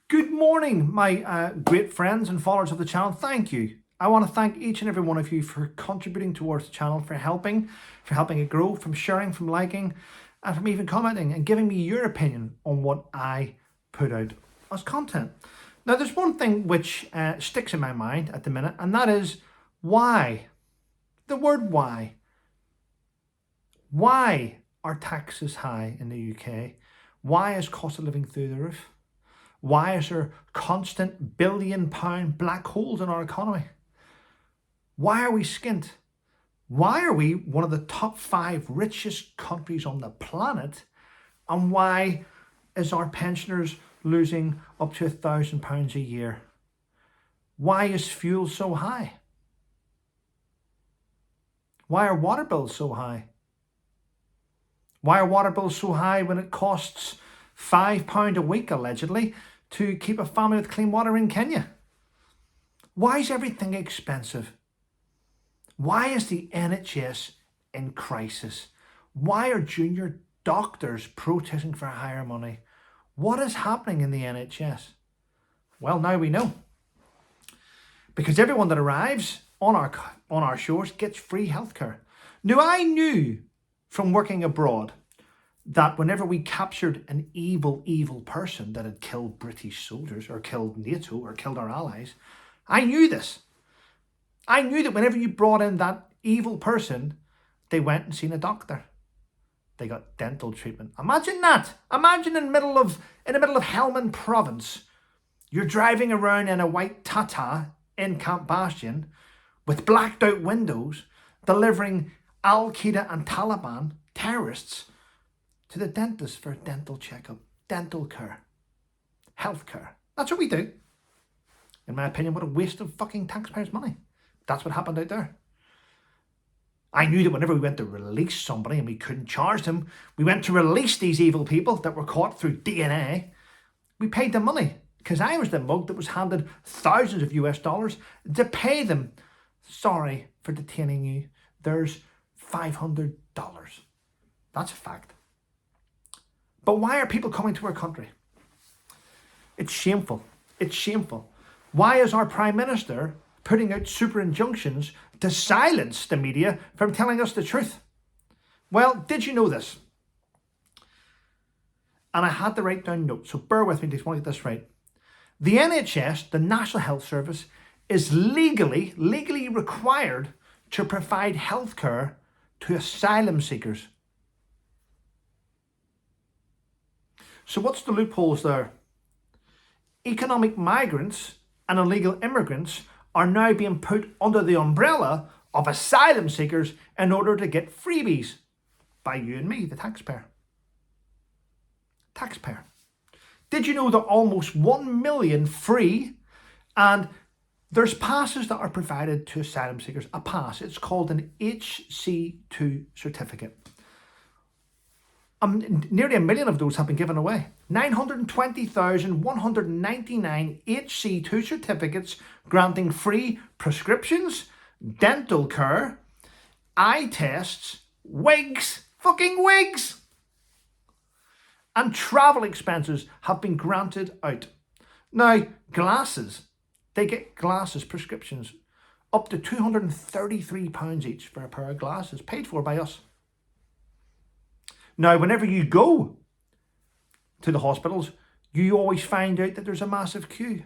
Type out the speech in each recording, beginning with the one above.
Good morning, my great friends and followers of the channel. Thank you. I want to thank each and every one of you for contributing towards the channel, for helping it grow, from sharing, from liking, and from even commenting and giving me your opinion on what I put out as content. Now, there's one thing which sticks in my mind at the minute, and that is why. The word why. Why are taxes high in the UK? Why is cost of living through the roof? Why is there constant billion-pound black holes in our economy? Why are we skint? Why are we one of the top 5 richest countries on the planet? And why is our pensioners losing up to £1,000 a year? Why is fuel so high? Why are water bills so high? Why are water bills so high when it costs £5 a week, allegedly, to keep a family with clean water in Kenya? Why is everything expensive? Why is the NHS in crisis? Why are junior doctors protesting for higher money? What is happening in the NHS? Well, now we know. Because everyone that arrives on our shores gets free healthcare. Now, I knew from working abroad that whenever we captured an evil person that had killed British soldiers or killed NATO or killed our allies, I knew this. I knew that whenever you brought in that evil person, they went and seen a doctor. They got dental treatment. Imagine that. Imagine in the middle of Helmand province, you're driving around in a white Tata in Camp Bastion with blacked out windows, delivering Al-Qaeda and Taliban terrorists to the dentist for a dental checkup, dental care, health care. That's what we do. In my opinion, what a waste of fucking taxpayers' money. That's what happened out there. I knew that whenever we went to release somebody and we couldn't charge them, we went to release these evil people that were caught through DNA. We paid them money because I was the mug that was handed thousands of US dollars to pay them. Sorry for detaining you. There's $500. That's a fact. But why are people coming to our country? It's shameful. It's shameful. Why is our Prime Minister putting out super injunctions to silence the media from telling us the truth? Well, did you know this? And I had to write down notes, so bear with me, just want to get this right. The NHS, the National Health Service, is legally required to provide healthcare to asylum seekers. So what's the loopholes there? Economic migrants and illegal immigrants are now being put under the umbrella of asylum seekers in order to get freebies by you and me, the taxpayer. Taxpayer. Did you know that almost 1 million free, and there's passes that are provided to asylum seekers, a pass. It's called an HC2 certificate. Nearly 1 million of those have been given away. 920,199 HC2 certificates granting free prescriptions, dental care, eye tests, wigs, fucking wigs, and travel expenses have been granted out. Now, glasses, they get glasses prescriptions up to £233 each for a pair of glasses, paid for by us. Now, whenever you go to the hospitals, you always find out that there's a massive queue.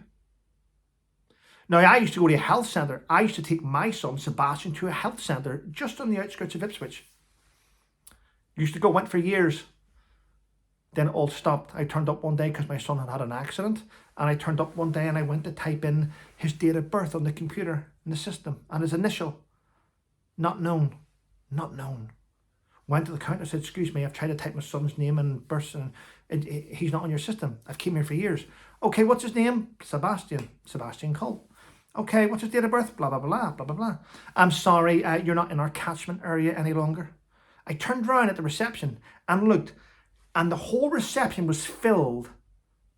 Now, I used to go to a health centre. I used to take my son, Sebastian, to a health centre just on the outskirts of Ipswich. Used to go, went for years. Then it all stopped. I turned up one day because my son had had an accident. And I turned up one day and I went to type in his date of birth on the computer, in the system. And his initial, not known, not known. Went to the counter and said, excuse me, I've tried to type my son's name and birth and he's not on your system. I've kept him here for years. Okay, what's his name? Sebastian Colt. Okay, what's his date of birth? Blah, blah, blah, blah, blah, blah. I'm sorry, you're not in our catchment area any longer. I turned around at the reception and looked, and the whole reception was filled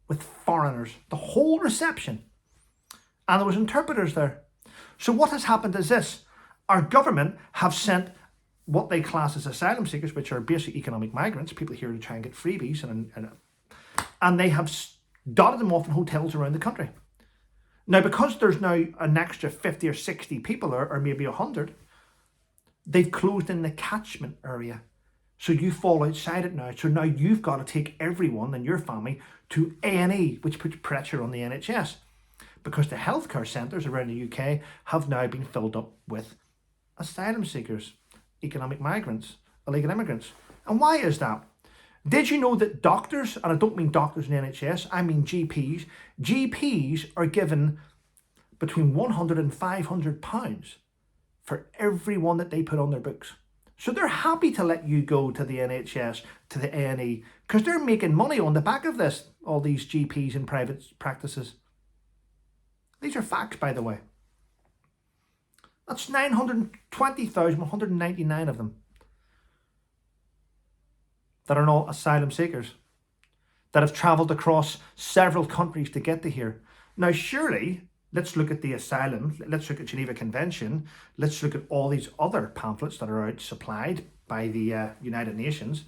with foreigners. The whole reception. And there was interpreters there. So what has happened is this. Our government have sent what they class as asylum seekers, which are basically economic migrants, people here to try and get freebies, and they have dotted them off in hotels around the country. Now, because there's now an extra 50 or 60 people, or maybe 100, they've closed in the catchment area. So you fall outside it now. So now you've got to take everyone in your family to A&E, which puts pressure on the NHS, because the healthcare centres around the UK have now been filled up with asylum seekers, economic migrants, illegal immigrants. And why is that? Did you know that doctors, and I don't mean doctors in the NHS, I mean GPs are given between £100 and £500 for everyone that they put on their books. So they're happy to let you go to the NHS, to the A&E, because they're making money on the back of this, all these GPs in private practices. These are facts, by the way. That's 920,199 of them that are not asylum seekers, that have travelled across several countries to get to here. Now, surely, let's look at the asylum, let's look at Geneva Convention, let's look at all these other pamphlets that are out supplied by the United Nations.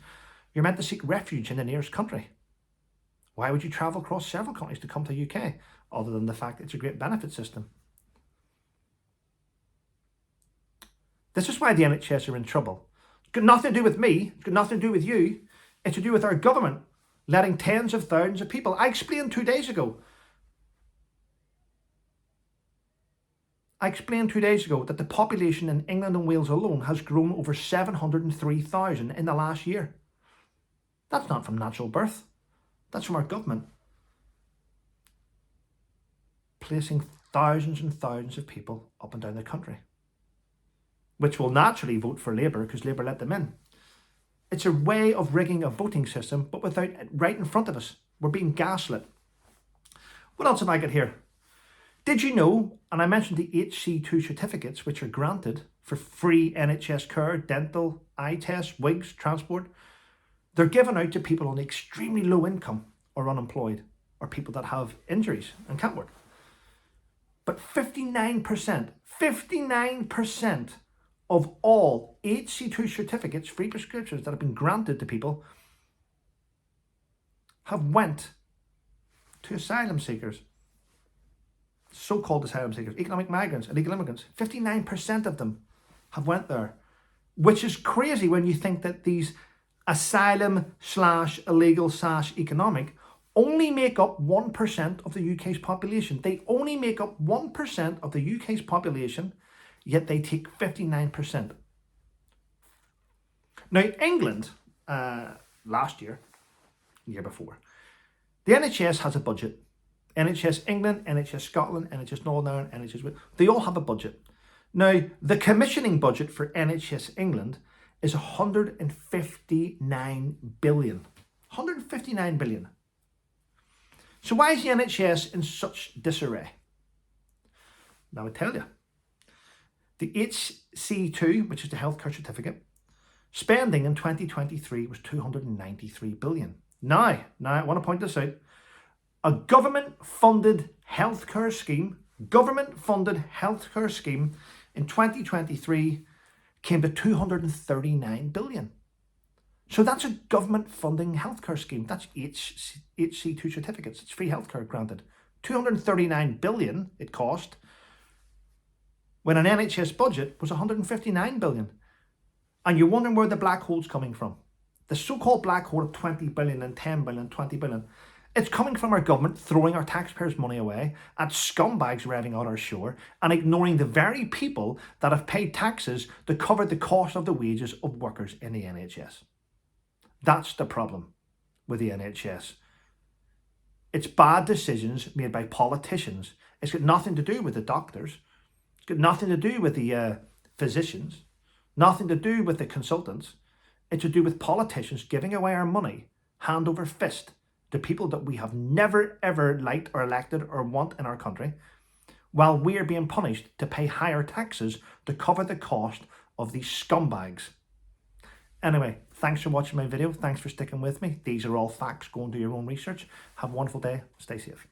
You're meant to seek refuge in the nearest country. Why would you travel across several countries to come to the UK, other than the fact that it's a great benefit system? This is why the NHS are in trouble. It's got nothing to do with me, it's got nothing to do with you. It's to do with our government letting tens of thousands of people. I explained 2 days ago that the population in England and Wales alone has grown over 703,000 in the last year. That's not from natural birth. That's from our government placing thousands and thousands of people up and down the country, which will naturally vote for Labour because Labour let them in. It's a way of rigging a voting system, but without it right in front of us. We're being gaslit. What else have I got here? Did you know, and I mentioned the HC2 certificates, which are granted for free NHS care, dental, eye tests, wigs, transport. They're given out to people on extremely low income or unemployed, or people that have injuries and can't work. But 59% of all HC2 certificates, free prescriptions that have been granted to people, have went to asylum seekers, so-called asylum seekers, economic migrants, illegal immigrants. 59% of them have went there, which is crazy when you think that these asylum/illegal/economic only make up 1% of the UK's population. They only make up 1% of the UK's population, yet they take 59%. Now, England, last year, year before, the NHS has a budget. NHS England, NHS Scotland, NHS Northern Ireland, NHS Wales, they all have a budget. Now, the commissioning budget for NHS England is 159 billion. 159 billion. So why is the NHS in such disarray? Now I tell you. The HC2, which is the healthcare certificate, spending in 2023 was 293 billion. Now I want to point this out. A government-funded healthcare scheme in 2023 came to 239 billion. So that's a government funding healthcare scheme. That's HC2 certificates. It's free healthcare granted. 239 billion it cost, when an NHS budget was 159 billion. And you're wondering where the black hole's coming from. The so-called black hole of 20 billion and 10 billion, 20 billion. It's coming from our government throwing our taxpayers' money away at scumbags revving out our shore and ignoring the very people that have paid taxes to cover the cost of the wages of workers in the NHS. That's the problem with the NHS. It's bad decisions made by politicians. It's got nothing to do with the doctors. It's got nothing to do with the physicians. Nothing to do with the consultants. It's to do with politicians giving away our money hand over fist to people that we have never ever liked or elected or want in our country, while we are being punished to pay higher taxes to cover the cost of these scumbags. Anyway, thanks for watching my video. Thanks for sticking with me. These are all facts. Go and do your own research. Have a wonderful day. Stay safe.